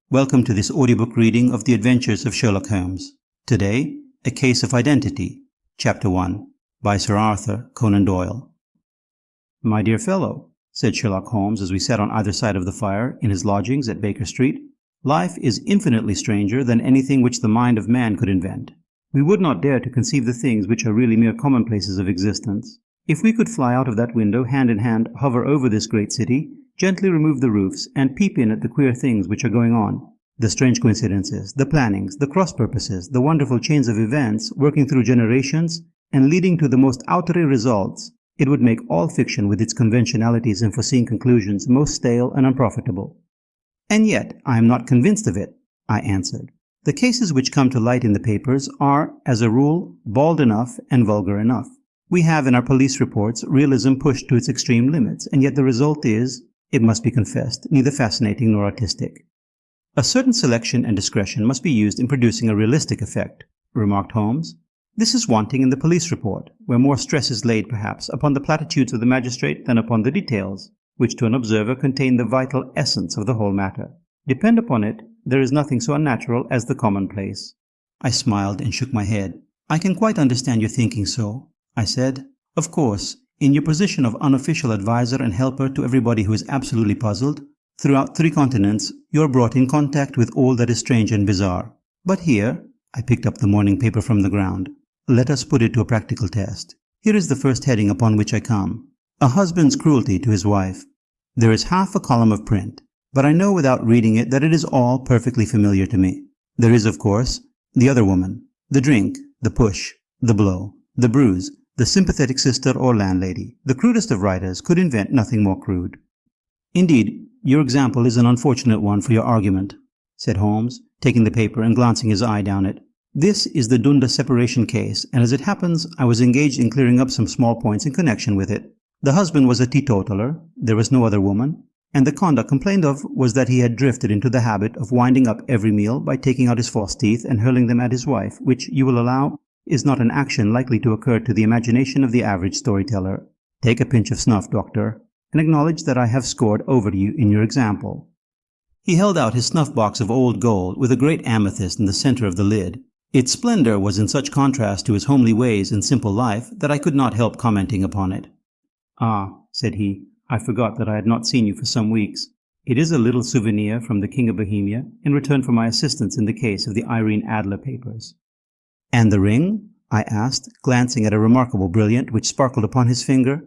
Welcome to this audiobook reading of The Adventures of Sherlock Holmes. Today, A Case of Identity, Chapter 1, by Sir Arthur Conan Doyle. "My dear fellow," said Sherlock Holmes as we sat on either side of the fire in his lodgings at Baker Street, "life is infinitely stranger than anything which the mind of man could invent. We would not dare to conceive the things which are really mere commonplaces of existence. If we could fly out of that window, hand in hand, hover over this great city, gently remove the roofs, and peep in at the queer things which are going on, the strange coincidences, the plannings, the cross-purposes, the wonderful chains of events working through generations and leading to the most outre results, it would make all fiction with its conventionalities and foreseen conclusions most stale and unprofitable." "And yet I am not convinced of it," I answered. "The cases which come to light in the papers are, as a rule, bald enough and vulgar enough. We have in our police reports realism pushed to its extreme limits, and yet the result is, it must be confessed, neither fascinating nor artistic." "A certain selection and discretion must be used in producing a realistic effect," remarked Holmes. "This is wanting in the police report, where more stress is laid, perhaps, upon the platitudes of the magistrate than upon the details, which to an observer contain the vital essence of the whole matter. Depend upon it, there is nothing so unnatural as the commonplace." I smiled and shook my head. "I can quite understand your thinking so," I said. "Of course, in your position of unofficial advisor and helper to everybody who is absolutely puzzled, throughout 3 continents, you are brought in contact with all that is strange and bizarre. But here," I picked up the morning paper from the ground, "let us put it to a practical test. Here is the first heading upon which I come. A husband's cruelty to his wife. There is half a column of print, but I know without reading it that it is all perfectly familiar to me. There is, of course, the other woman, the drink, the push, the blow, the bruise, the sympathetic sister or landlady. The crudest of writers could invent nothing more crude." "Indeed, your example is an unfortunate one for your argument," said Holmes, taking the paper and glancing his eye down it. "This is the Dunda separation case, and as it happens, I was engaged in clearing up some small points in connection with it. The husband was a teetotaler, there was no other woman, and the conduct complained of was that he had drifted into the habit of winding up every meal by taking out his false teeth and hurling them at his wife, which, you will allow, is not an action likely to occur to the imagination of the average storyteller. Take a pinch of snuff, doctor, and acknowledge that I have scored over you in your example." He held out his snuff-box of old gold with a great amethyst in the center of the lid. Its splendor was in such contrast to his homely ways and simple life that I could not help commenting upon it. "Ah," said he, "I forgot that I had not seen you for some weeks. It is a little souvenir from the King of Bohemia in return for my assistance in the case of the Irene Adler papers." "And the ring?" I asked, glancing at a remarkable brilliant which sparkled upon his finger.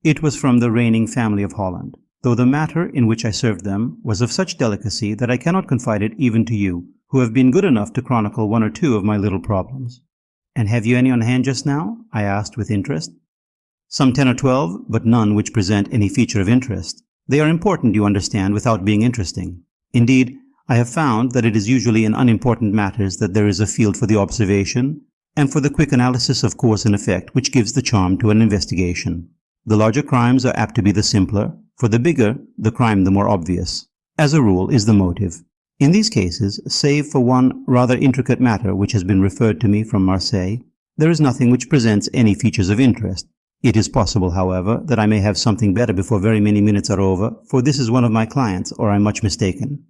"It was from the reigning family of Holland, though the matter in which I served them was of such delicacy that I cannot confide it even to you, who have been good enough to chronicle 1 or 2 of my little problems." "And have you any on hand just now?" I asked with interest. "Some 10 or 12, but none which present any feature of interest. They are important, you understand, without being interesting. Indeed, I have found that it is usually in unimportant matters that there is a field for the observation, and for the quick analysis of cause and effect which gives the charm to an investigation. The larger crimes are apt to be the simpler, for the bigger the crime the more obvious, as a rule, is the motive. In these cases, save for one rather intricate matter which has been referred to me from Marseille, there is nothing which presents any features of interest. It is possible, however, that I may have something better before very many minutes are over, for this is one of my clients, or I am much mistaken."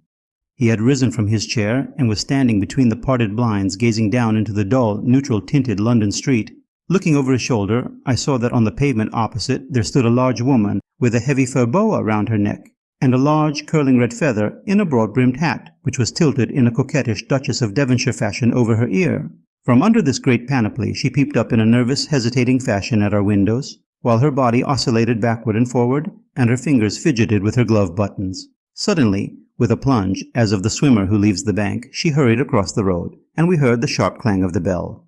He had risen from his chair and was standing between the parted blinds, gazing down into the dull, neutral-tinted London street. Looking over his shoulder, I saw that on the pavement opposite there stood a large woman with a heavy fur boa round her neck, and a large curling red feather in a broad-brimmed hat, which was tilted in a coquettish Duchess of Devonshire fashion over her ear. From under this great panoply she peeped up in a nervous, hesitating fashion at our windows, while her body oscillated backward and forward, and her fingers fidgeted with her glove buttons. Suddenly, with a plunge, as of the swimmer who leaves the bank, she hurried across the road, and we heard the sharp clang of the bell.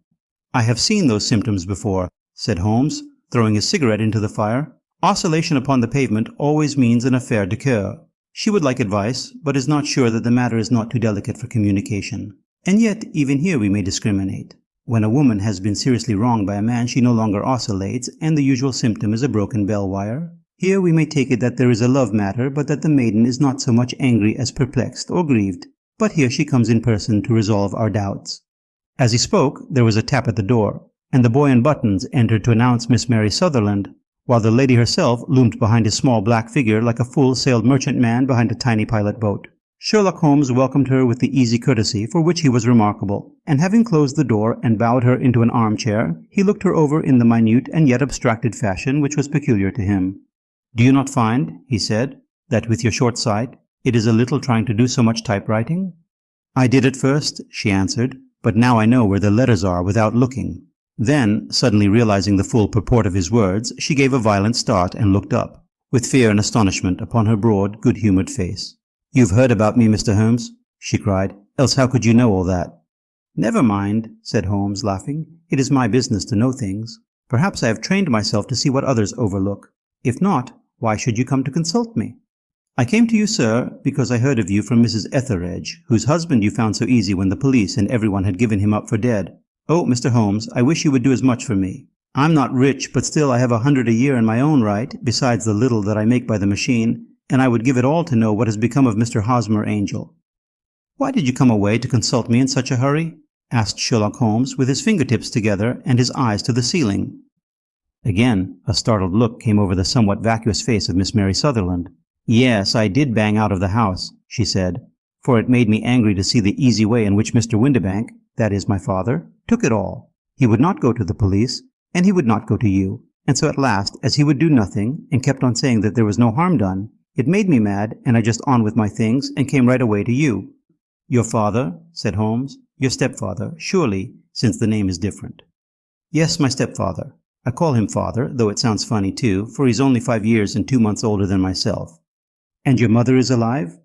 "I have seen those symptoms before," said Holmes, throwing his cigarette into the fire. "Oscillation upon the pavement always means an affaire de coeur. She would like advice, but is not sure that the matter is not too delicate for communication. And yet, even here we may discriminate. When a woman has been seriously wronged by a man, she no longer oscillates, and the usual symptom is a broken bell wire. Here we may take it that there is a love matter, but that the maiden is not so much angry as perplexed or grieved. But here she comes in person to resolve our doubts." As he spoke, there was a tap at the door, and the boy in buttons entered to announce Miss Mary Sutherland, while the lady herself loomed behind his small black figure like a full-sailed merchantman behind a tiny pilot boat. Sherlock Holmes welcomed her with the easy courtesy for which he was remarkable, and having closed the door and bowed her into an armchair, he looked her over in the minute and yet abstracted fashion which was peculiar to him. "Do you not find," he said, "that with your short sight, it is a little trying to do so much typewriting?" "I did at first," she answered, "but now I know where the letters are without looking." Then, suddenly realizing the full purport of his words, she gave a violent start and looked up, with fear and astonishment upon her broad, good-humoured face. "You've heard about me, Mr. Holmes," she cried, "else how could you know all that?" "Never mind," said Holmes, laughing. "It is my business to know things. Perhaps I have trained myself to see what others overlook. If not, why should you come to consult me?" "I came to you, sir, because I heard of you from Mrs. Etheredge, whose husband you found so easy when the police and everyone had given him up for dead. Oh, Mr. Holmes, I wish you would do as much for me. I'm not rich, but still I have 100 a year in my own right, besides the little that I make by the machine, and I would give it all to know what has become of Mr. Hosmer Angel." "Why did you come away to consult me in such a hurry?" asked Sherlock Holmes, with his fingertips together and his eyes to the ceiling. Again, a startled look came over the somewhat vacuous face of Miss Mary Sutherland. "Yes, I did bang out of the house," she said, "for it made me angry to see the easy way in which Mr. Windibank, that is my father, took it all. He would not go to the police, and he would not go to you, and so at last, as he would do nothing, and kept on saying that there was no harm done, it made me mad, and I just on with my things, and came right away to you." "Your father?" said Holmes. "Your stepfather, surely, since the name is different." "Yes, my stepfather. I call him father, though it sounds funny too, for he's only 5 years and 2 months older than myself." "And your mother is alive?"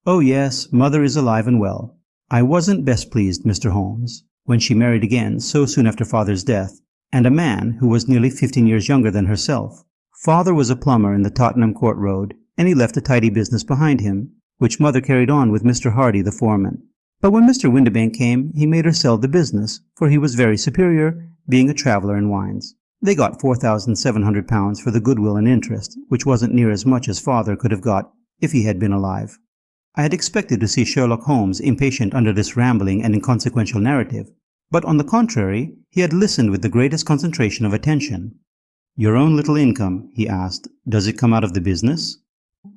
"Oh yes, mother is alive and well. I wasn't best pleased, Mr. Holmes, when she married again so soon after father's death, and a man who was nearly 15 years younger than herself. Father was a plumber in the Tottenham Court Road, and he left a tidy business behind him, which mother carried on with Mr. Hardy, the foreman. But when Mr. Windibank came, he made her sell the business, for he was very superior, being a traveller in wines. They got £4,700 for the goodwill and interest, which wasn't near as much as father could have got if he had been alive." I had expected to see Sherlock Holmes impatient under this rambling and inconsequential narrative, but on the contrary, he had listened with the greatest concentration of attention. "Your own little income," he asked, "does it come out of the business?"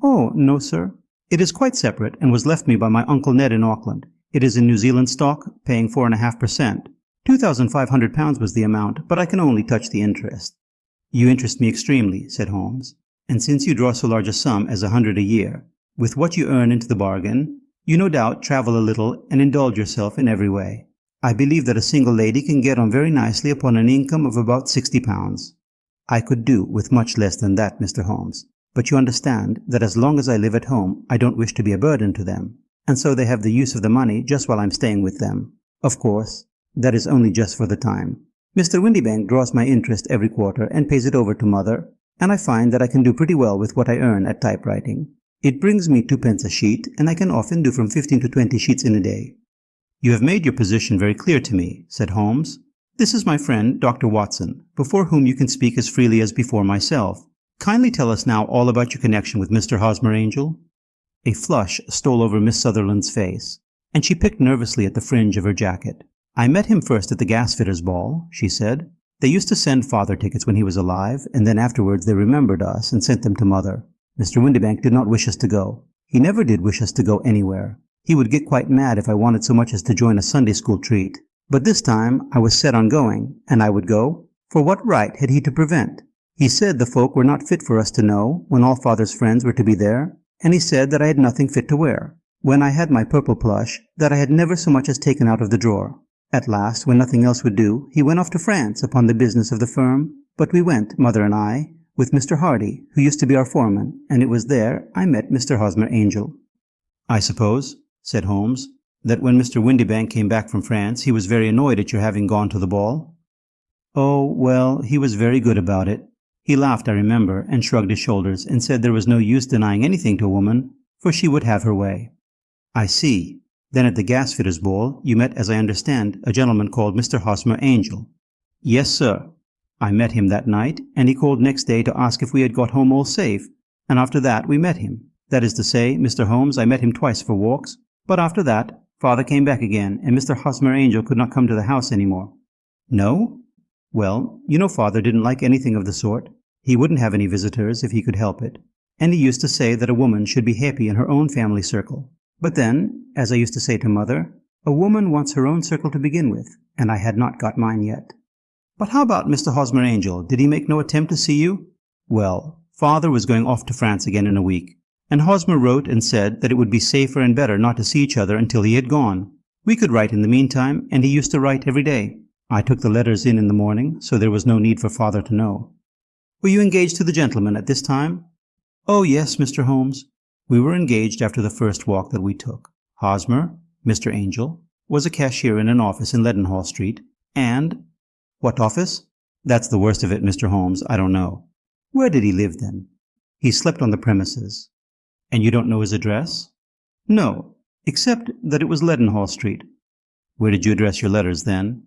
"Oh, no, sir. It is quite separate, and was left me by my Uncle Ned in Auckland. It is in New Zealand stock, paying 4.5%. £2,500 was the amount, but I can only touch the interest." "You interest me extremely," said Holmes, "and since you draw so large a sum as 100 a year, with what you earn into the bargain, you no doubt travel a little and indulge yourself in every way. I believe that a single lady can get on very nicely upon an income of about £60. I could do with much less than that, Mr. Holmes, but you understand that as long as I live at home, I don't wish to be a burden to them, and so they have the use of the money just while I'm staying with them. Of course, that is only just for the time. Mr. Windibank draws my interest every quarter and pays it over to mother, and I find that I can do pretty well with what I earn at typewriting. It brings me 2 pence a sheet, and I can often do from 15 to 20 sheets in a day." "You have made your position very clear to me," said Holmes. "This is my friend, Dr. Watson, before whom you can speak as freely as before myself. Kindly tell us now all about your connection with Mr. Hosmer Angel." A flush stole over Miss Sutherland's face, and she picked nervously at the fringe of her jacket. "I met him first at the gasfitters' ball," she said. "They used to send father tickets when he was alive, and then afterwards they remembered us and sent them to mother. Mr. Windibank did not wish us to go. He never did wish us to go anywhere. He would get quite mad if I wanted so much as to join a Sunday school treat. But this time I was set on going, and I would go, for what right had he to prevent? He said the folk were not fit for us to know, when all father's friends were to be there, and he said that I had nothing fit to wear, when I had my purple plush that I had never so much as taken out of the drawer. At last, when nothing else would do, he went off to France upon the business of the firm, but we went, mother and I, with Mr. Hardy, who used to be our foreman, and it was there I met Mr. Hosmer Angel." "I suppose," said Holmes, "that when Mr. Windibank came back from France he was very annoyed at your having gone to the ball?" "Oh, well, he was very good about it. He laughed, I remember, and shrugged his shoulders, and said there was no use denying anything to a woman, for she would have her way." "I see. Then at the gasfitters' ball you met, as I understand, a gentleman called Mr. Hosmer Angel." "Yes, sir. I met him that night, and he called next day to ask if we had got home all safe, and after that we met him. That is to say, Mr. Holmes, I met him twice for walks, but after that father came back again, and Mr. Hosmer Angel could not come to the house any more." "No?" "Well, you know father didn't like anything of the sort. He wouldn't have any visitors if he could help it, and he used to say that a woman should be happy in her own family circle. But then, as I used to say to Mother, a woman wants her own circle to begin with, and I had not got mine yet. But how about Mr. Hosmer Angel? Did he make no attempt to see you? Well, Father was going off to France again in a week, and Hosmer wrote and said that it would be safer and better not to see each other until he had gone. We could write in the meantime, and he used to write every day. I took the letters in the morning, so there was no need for Father to know. Were you engaged to the gentleman at this time? Oh, yes, Mr. Holmes. We were engaged after the first walk that we took. Hosmer, Mr. Angel, was a cashier in an office in Leadenhall Street, and— What office? That's the worst of it, Mr. Holmes. I don't know. Where did he live, then? He slept on the premises. And you don't know his address? No, except that it was Leadenhall Street. Where did you address your letters, then?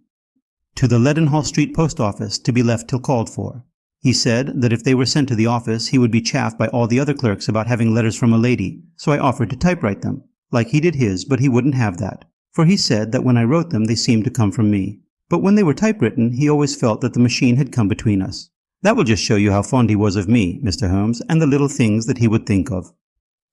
To the Leadenhall Street post office, to be left till called for. He said that if they were sent to the office, he would be chaffed by all the other clerks about having letters from a lady, so I offered to typewrite them, like he did his, but he wouldn't have that, for he said that when I wrote them they seemed to come from me. But when they were typewritten, he always felt that the machine had come between us. That will just show you how fond he was of me, Mr. Holmes, and the little things that he would think of.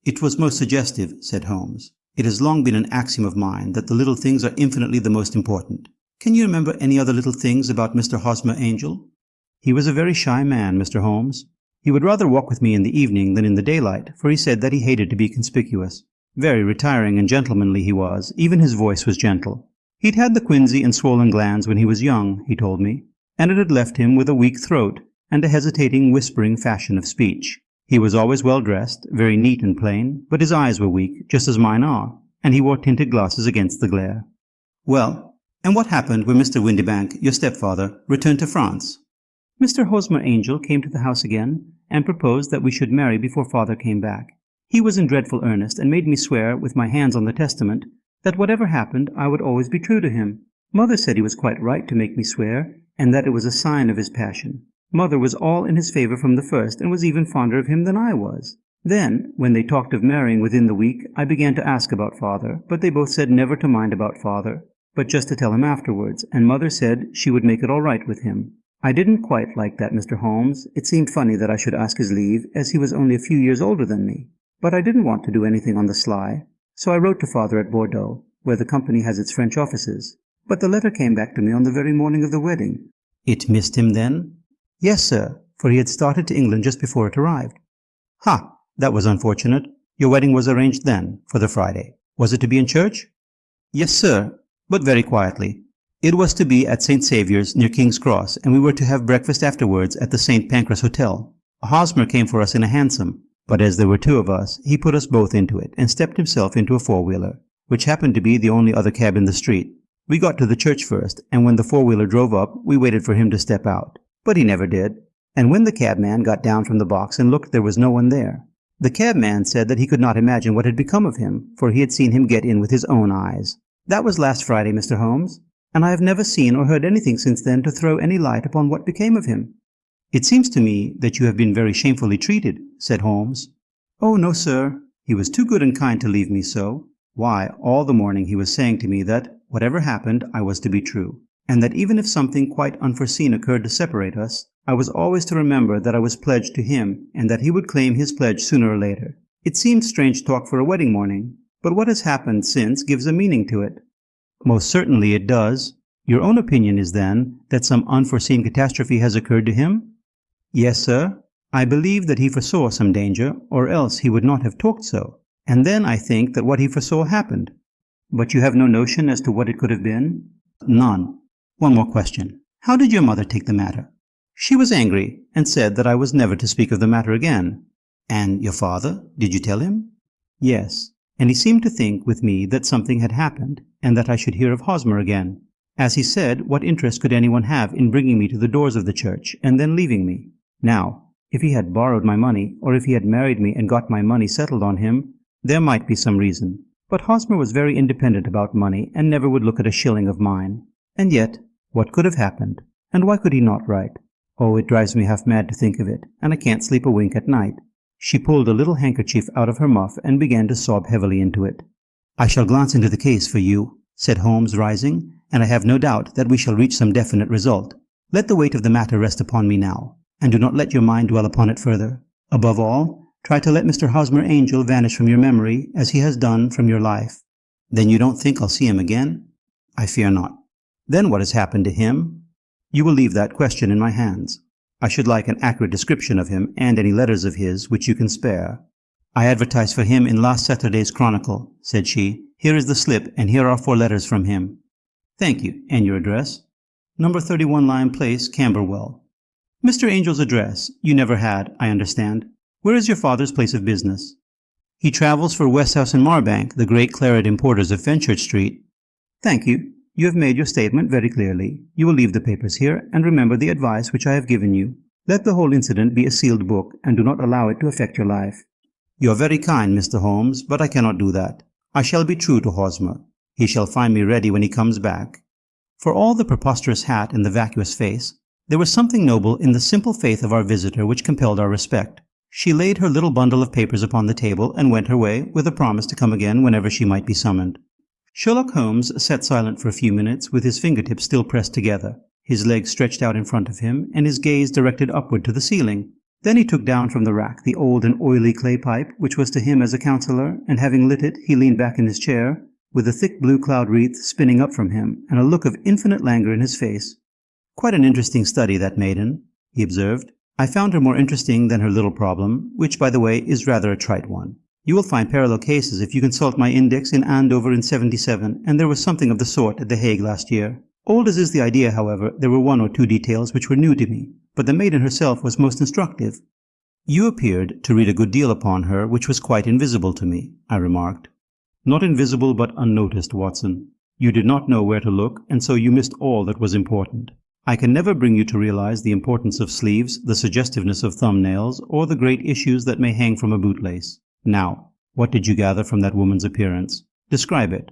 It was most suggestive, said Holmes. It has long been an axiom of mine that the little things are infinitely the most important. Can you remember any other little things about Mr. Hosmer Angel? He was a very shy man, Mr. Holmes. He would rather walk with me in the evening than in the daylight, for he said that he hated to be conspicuous. Very retiring and gentlemanly he was, even his voice was gentle. He'd had the quinsy and swollen glands when he was young, he told me, and it had left him with a weak throat and a hesitating, whispering fashion of speech. He was always well dressed, very neat and plain, but his eyes were weak, just as mine are, and he wore tinted glasses against the glare. Well, and what happened when Mr. Windybank, your stepfather, returned to France? Mr. Hosmer Angel came to the house again, and proposed that we should marry before Father came back. He was in dreadful earnest, and made me swear, with my hands on the testament, that whatever happened, I would always be true to him. Mother said he was quite right to make me swear, and that it was a sign of his passion. Mother was all in his favor from the first, and was even fonder of him than I was. Then, when they talked of marrying within the week, I began to ask about Father, but they both said never to mind about Father, but just to tell him afterwards, and Mother said she would make it all right with him. I didn't quite like that, Mr. Holmes. It seemed funny that I should ask his leave, as he was only a few years older than me. But I didn't want to do anything on the sly, so I wrote to Father at Bordeaux, where the company has its French offices. But the letter came back to me on the very morning of the wedding. It missed him then? Yes, sir, for he had started to England just before it arrived. Ha! That was unfortunate. Your wedding was arranged then, for the Friday. Was it to be in church? Yes, sir, but very quietly. It was to be at St. Saviour's, near King's Cross, and we were to have breakfast afterwards at the St. Pancras Hotel. Hosmer came for us in a hansom, but as there were two of us, he put us both into it, and stepped himself into a four-wheeler, which happened to be the only other cab in the street. We got to the church first, and when the four-wheeler drove up, we waited for him to step out. But he never did, and when the cabman got down from the box and looked, there was no one there. The cabman said that he could not imagine what had become of him, for he had seen him get in with his own eyes. That was last Friday, Mr. Holmes, and I have never seen or heard anything since then to throw any light upon what became of him. It seems to me that you have been very shamefully treated, said Holmes. Oh, no, sir. He was too good and kind to leave me so. Why, all the morning he was saying to me that, whatever happened, I was to be true, and that even if something quite unforeseen occurred to separate us, I was always to remember that I was pledged to him, and that he would claim his pledge sooner or later. It seemed strange talk for a wedding morning, but what has happened since gives a meaning to it. Most certainly it does. Your own opinion is, then, that some unforeseen catastrophe has occurred to him? Yes, sir. I believe that he foresaw some danger, or else he would not have talked so. And then I think that what he foresaw happened. But you have no notion as to what it could have been? None. One more question. How did your mother take the matter? She was angry, and said that I was never to speak of the matter again. And your father? Did you tell him? Yes, and he seemed to think with me that something had happened, and that I should hear of Hosmer again. As he said, what interest could anyone have in bringing me to the doors of the church, and then leaving me? Now, if he had borrowed my money, or if he had married me and got my money settled on him, there might be some reason. But Hosmer was very independent about money, and never would look at a shilling of mine. And yet, what could have happened? And why could he not write? Oh, it drives me half mad to think of it, and I can't sleep a wink at night. She pulled a little handkerchief out of her muff and began to sob heavily into it. I shall glance into the case for you, said Holmes, rising, and I have no doubt that we shall reach some definite result. Let the weight of the matter rest upon me now, and do not let your mind dwell upon it further. Above all, Try to let Mr. Hosmer Angel vanish from your memory, as he has done from your life. Then you don't think I'll see him again? I fear not. Then what has happened to him? You will leave that question in my hands. I should like an accurate description of him and any letters of his which you can spare. I advertised for him in last Saturday's Chronicle, said she. Here is the slip, and here are 4 letters from him. Thank you. And your address? Number 31 Lime Place, Camberwell. Mr. Angel's address you never had, I understand. Where is your father's place of business? He travels for Westhouse and Marbank, the great claret importers of Fenchurch Street. Thank you. You have made your statement very clearly. You will leave the papers here, and remember the advice which I have given you. Let the whole incident be a sealed book, and do not allow it to affect your life. You are very kind, Mr. Holmes, but I cannot do that. I shall be true to Hosmer. He shall find me ready when he comes back. For all the preposterous hat and the vacuous face, there was something noble in the simple faith of our visitor which compelled our respect. She laid her little bundle of papers upon the table and went her way, with a promise to come again whenever she might be summoned. Sherlock Holmes sat silent for a few minutes, with his fingertips still pressed together, his legs stretched out in front of him, and his gaze directed upward to the ceiling. Then he took down from the rack the old and oily clay pipe, which was to him as a counsellor, and having lit it, he leaned back in his chair, with a thick blue cloud wreath spinning up from him, and a look of infinite languor in his face. Quite an interesting study, that maiden, he observed. I found her more interesting than her little problem, which, by the way, is rather a trite one. You will find parallel cases if you consult my index in Andover in 77, and there was something of the sort at The Hague last year. Old as is the idea, however, there were 1 or 2 details which were new to me, but the maiden herself was most instructive. You appeared to read a good deal upon her which was quite invisible to me, I remarked. Not invisible but unnoticed, Watson. You did not know where to look, and so you missed all that was important. I can never bring you to realize the importance of sleeves, the suggestiveness of thumbnails, or the great issues that may hang from a bootlace. Now, what did you gather from that woman's appearance? Describe it.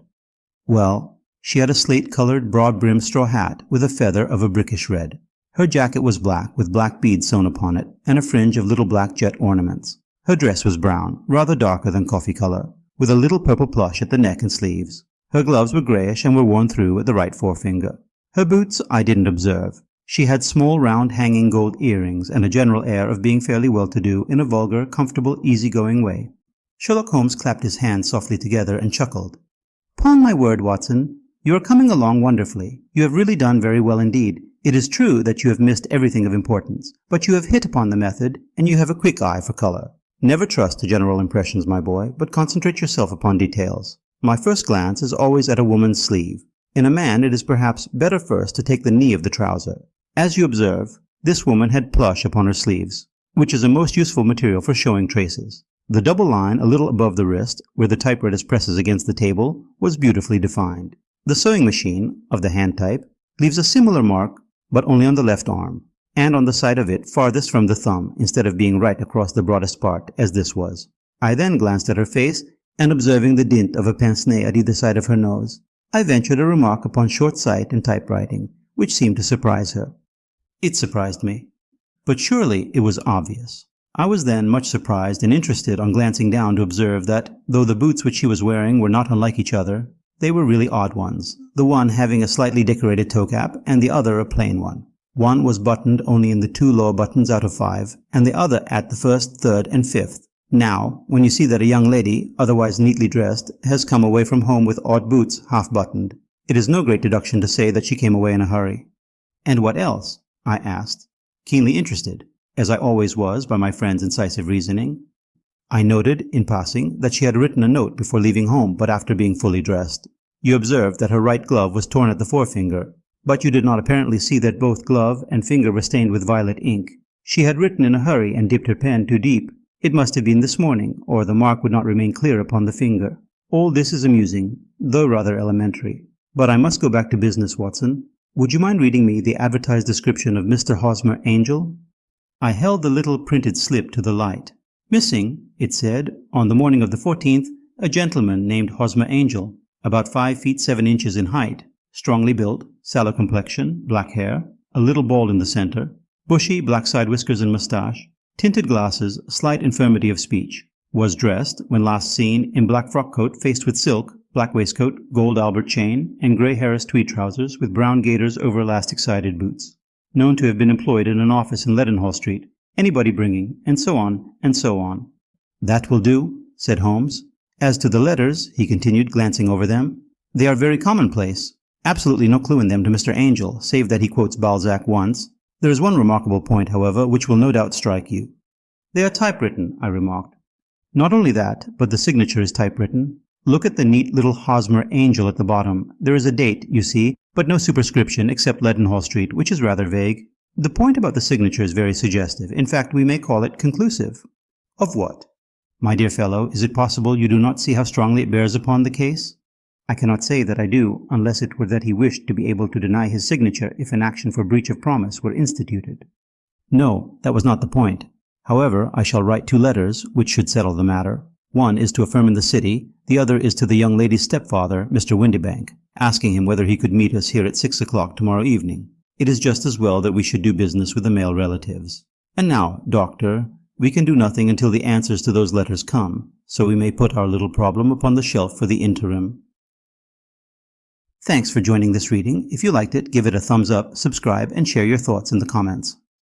Well, she had a slate-colored, broad-brimmed straw hat with a feather of a brickish red. Her jacket was black, with black beads sewn upon it, and a fringe of little black jet ornaments. Her dress was brown, rather darker than coffee color, with a little purple plush at the neck and sleeves. Her gloves were grayish and were worn through at the right forefinger. Her boots I didn't observe. She had small, round, hanging gold earrings, and a general air of being fairly well-to-do in a vulgar, comfortable, easy-going way. Sherlock Holmes clapped his hands softly together and chuckled. "'Pon my word, Watson, you are coming along wonderfully. You have really done very well indeed. It is true that you have missed everything of importance, but you have hit upon the method, and you have a quick eye for color. Never trust to general impressions, my boy, but concentrate yourself upon details. My first glance is always at a woman's sleeve. In a man, it is perhaps better first to take the knee of the trouser. As you observe, this woman had plush upon her sleeves, which is a most useful material for showing traces. The double line a little above the wrist, where the typewriter presses against the table, was beautifully defined. The sewing machine, of the hand type, leaves a similar mark, but only on the left arm, and on the side of it farthest from the thumb, instead of being right across the broadest part, as this was. I then glanced at her face, and observing the dint of a pince-nez at either side of her nose, I ventured a remark upon short sight and typewriting, which seemed to surprise her. It surprised me. But surely it was obvious. I was then much surprised and interested on glancing down to observe that, though the boots which she was wearing were not unlike each other, they were really odd ones, the one having a slightly decorated toe cap and the other a plain one. One was buttoned only in the 2 lower buttons out of 5, and the other at the 1st, 3rd, and 5th. Now, when you see that a young lady, otherwise neatly dressed, has come away from home with odd boots half-buttoned, it is no great deduction to say that she came away in a hurry. "And what else?" I asked, keenly interested, as I always was by my friend's incisive reasoning. I noted, in passing, that she had written a note before leaving home, but after being fully dressed. You observed that her right glove was torn at the forefinger, but you did not apparently see that both glove and finger were stained with violet ink. She had written in a hurry and dipped her pen too deep. It must have been this morning, or the mark would not remain clear upon the finger. All this is amusing, though rather elementary. But I must go back to business, Watson. Would you mind reading me the advertised description of Mr. Hosmer Angel? I held the little printed slip to the light. Missing, it said, on the morning of the 14th, a gentleman named Hosmer Angel, about 5 feet 7 inches in height, strongly built, sallow complexion, black hair, a little bald in the center, bushy black side whiskers and moustache, tinted glasses, slight infirmity of speech, was dressed, when last seen, in black frock coat faced with silk, black waistcoat, gold Albert chain, and grey Harris tweed trousers with brown gaiters over elastic-sided boots. Known to have been employed in an office in Leadenhall Street, anybody bringing, and so on, and so on. "That will do," said Holmes. "As to the letters," he continued, glancing over them, "they are very commonplace. Absolutely no clue in them to Mr. Angel, save that he quotes Balzac once. There is one remarkable point, however, which will no doubt strike you." "They are typewritten," I remarked. "Not only that, but the signature is typewritten. Look at the neat little Hosmer Angel at the bottom. There is a date, you see, but no superscription except Leadenhall Street, which is rather vague. The point about the signature is very suggestive. In fact, we may call it conclusive." "Of what?" "My dear fellow, is it possible you do not see how strongly it bears upon the case?" "I cannot say that I do, unless it were that he wished to be able to deny his signature if an action for breach of promise were instituted." "No, that was not the point. However, I shall write 2 letters, which should settle the matter. One is to a firm in the city, the other is to the young lady's stepfather, Mr. Windibank, asking him whether he could meet us here at 6 o'clock tomorrow evening. It is just as well that we should do business with the male relatives. And now, Doctor, we can do nothing until the answers to those letters come, so we may put our little problem upon the shelf for the interim." Thanks for joining this reading. If you liked it, give it a thumbs up, subscribe, and share your thoughts in the comments.